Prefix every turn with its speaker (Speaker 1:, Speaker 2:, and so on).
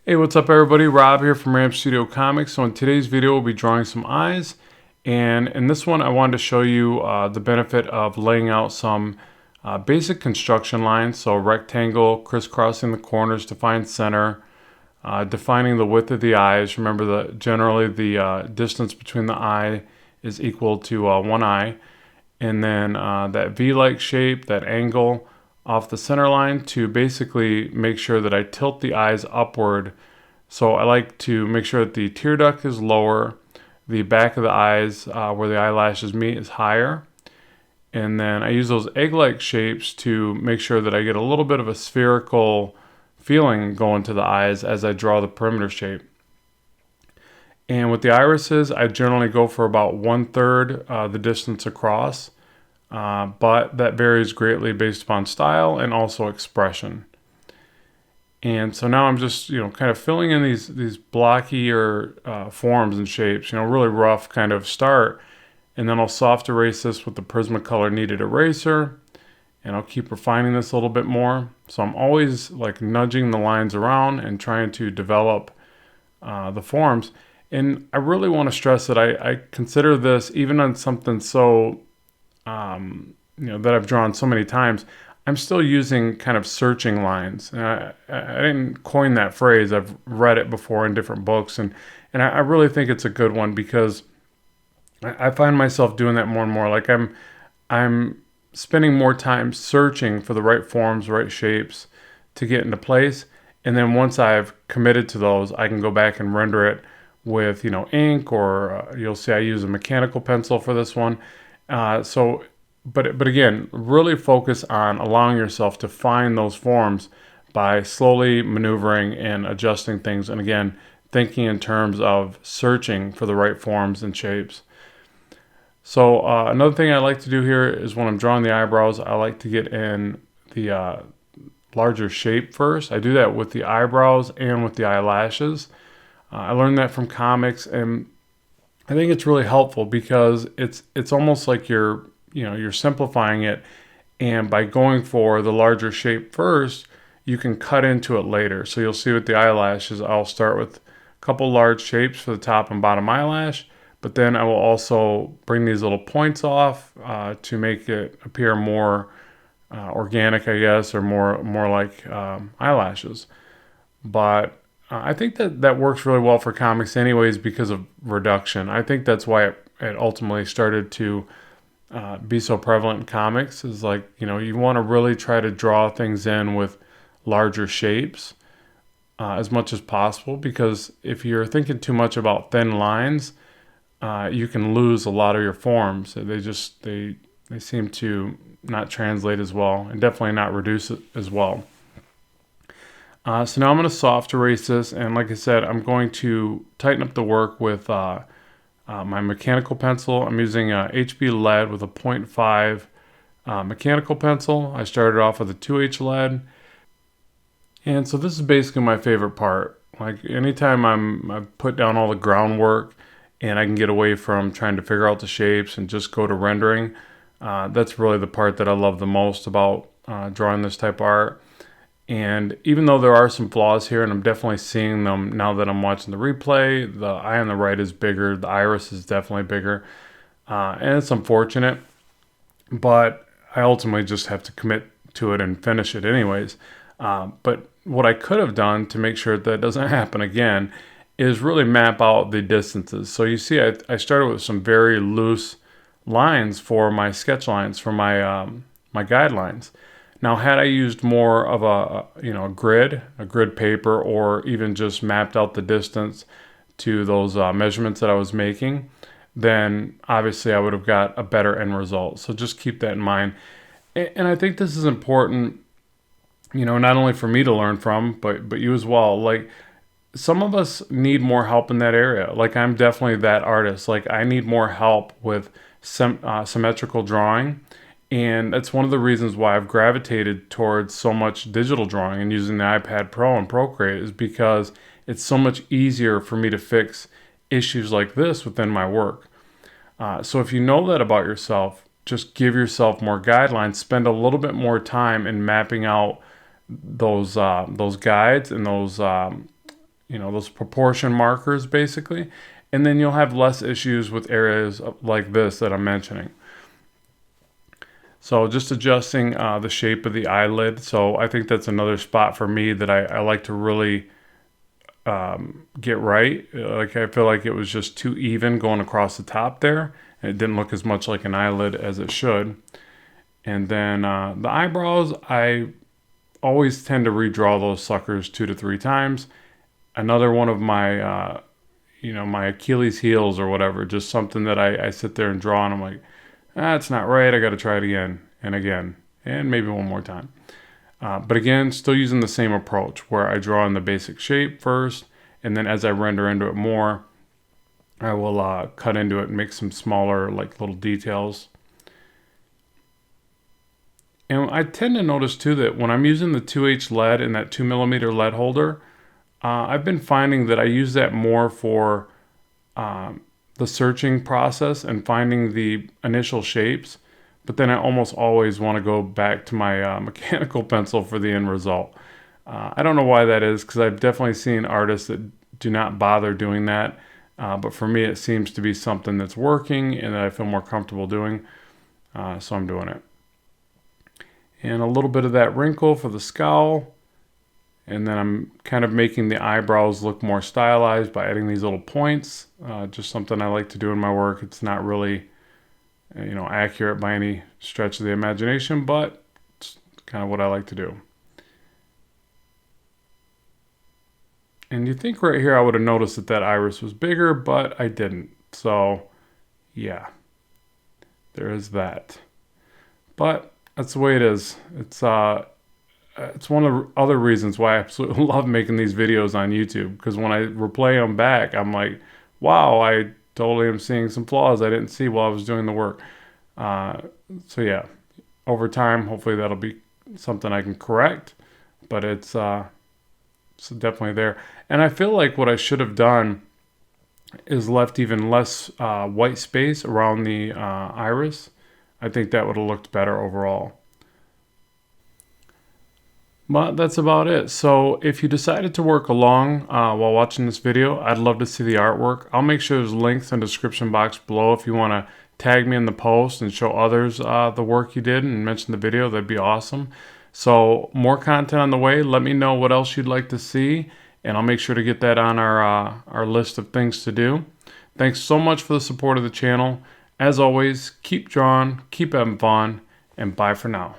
Speaker 1: Hey, what's up everybody? Rob here from Ramp Studio Comics. So in today's video, we'll be drawing some eyes. And in this one, I wanted to show you the benefit of laying out some basic construction lines. So rectangle, crisscrossing the corners to find center, defining the width of the eyes. Remember that generally the distance between the eye is equal to one eye. And then that V-like shape, that angle off the center line to basically make sure that I tilt the eyes upward. So I like to make sure that the tear duct is lower, the back of the eyes where the eyelashes meet is higher. And then I use those egg-like shapes to make sure that I get a little bit of a spherical feeling going to the eyes as I draw the perimeter shape. And with the irises, I generally go for about 1/3 the distance across. But that varies greatly based upon style and also expression. And so now I'm just, kind of filling in these blockier forms and shapes, really rough kind of start. And then I'll soft erase this with the Prismacolor kneaded eraser. And I'll keep refining this a little bit more. So I'm always like nudging the lines around and trying to develop the forms. And I really want to stress that I consider this, even on something so that I've drawn so many times, I'm still using kind of searching lines. I didn't coin that phrase. I've read it before in different books, and I really think it's a good one because I find myself doing that more and more. Like I'm spending more time searching for the right forms, right shapes to get into place, and then once I've committed to those, I can go back and render it with ink, or you'll see I use a mechanical pencil for this one. But again, really focus on allowing yourself to find those forms by slowly maneuvering and adjusting things. And again, thinking in terms of searching for the right forms and shapes. So another thing I like to do here is when I'm drawing the eyebrows, I like to get in the larger shape first. I do that with the eyebrows and with the eyelashes. I learned that from comics, and I think it's really helpful because it's almost like you're simplifying it, and by going for the larger shape first, you can cut into it later. So you'll see with the eyelashes, I'll start with a couple large shapes for the top and bottom eyelash, but then I will also bring these little points off to make it appear more organic, I guess, or more like eyelashes. But I think that works really well for comics anyways because of reduction. I think that's why it ultimately started to be so prevalent in comics, is like, you want to really try to draw things in with larger shapes as much as possible, because if you're thinking too much about thin lines, you can lose a lot of your forms. They seem to not translate as well, and definitely not reduce it as well. So now I'm going to soft erase this, and like I said, I'm going to tighten up the work with my mechanical pencil. I'm using HB lead with a 0.5 mechanical pencil. I started off with a 2H lead, and so this is basically my favorite part. Like anytime I put down all the groundwork and I can get away from trying to figure out the shapes and just go to rendering, that's really the part that I love the most about drawing this type of art. And even though there are some flaws here, and I'm definitely seeing them now that I'm watching the replay, the eye on the right is bigger, the iris is definitely bigger, and it's unfortunate, but I ultimately just have to commit to it and finish it anyways. But what I could have done to make sure that doesn't happen again is really map out the distances. So you see I started with some very loose lines for my sketch lines, for my guidelines. Now, had I used more of a grid paper, or even just mapped out the distance to those measurements that I was making, then obviously I would have got a better end result. So just keep that in mind. And I think this is important, not only for me to learn from, but you as well. Like, some of us need more help in that area. Like, I'm definitely that artist. Like, I need more help with symmetrical drawing. And that's one of the reasons why I've gravitated towards so much digital drawing and using the iPad Pro and Procreate, is because it's so much easier for me to fix issues like this within my work. So if you know that about yourself, just give yourself more guidelines. Spend a little bit more time in mapping out those guides and those those proportion markers basically. And then you'll have less issues with areas like this that I'm mentioning. So just adjusting the shape of the eyelid. So I think that's another spot for me that I like to really get right. Like I feel like it was just too even going across the top there. And it didn't look as much like an eyelid as it should. And then the eyebrows, I always tend to redraw those suckers 2 to 3 times. Another one of my, my Achilles heels or whatever, just something that I sit there and draw and I'm like, it's not right. I got to try it again and again and maybe one more time. But again, still using the same approach where I draw in the basic shape first, and then as I render into it more, I will cut into it and make some smaller like little details. And I tend to notice too that when I'm using the 2H lead and that 2mm lead holder, I've been finding that I use that more for the searching process and finding the initial shapes. But then I almost always want to go back to my mechanical pencil for the end result. I don't know why that is, because I've definitely seen artists that do not bother doing that. But for me, it seems to be something that's working and that I feel more comfortable doing. So I'm doing it. And a little bit of that wrinkle for the scowl. And then I'm kind of making the eyebrows look more stylized by adding these little points. Just something I like to do in my work. It's not really accurate by any stretch of the imagination, but it's kind of what I like to do. And you think right here I would have noticed that iris was bigger, but I didn't. So yeah, there is that. But that's the way it is. It's one of the other reasons why I absolutely love making these videos on YouTube, because when I replay them back, I'm like, wow, I totally am seeing some flaws I didn't see while I was doing the work. So yeah, over time, hopefully that'll be something I can correct, but it's definitely there. And I feel like what I should have done is left even less white space around the iris. I think that would have looked better overall. But that's about it. So if you decided to work along while watching this video, I'd love to see the artwork. I'll make sure there's links in the description box below if you want to tag me in the post and show others the work you did and mention the video. That'd be awesome. So more content on the way. Let me know what else you'd like to see, and I'll make sure to get that on our list of things to do. Thanks so much for the support of the channel. As always, keep drawing, keep having fun, and bye for now.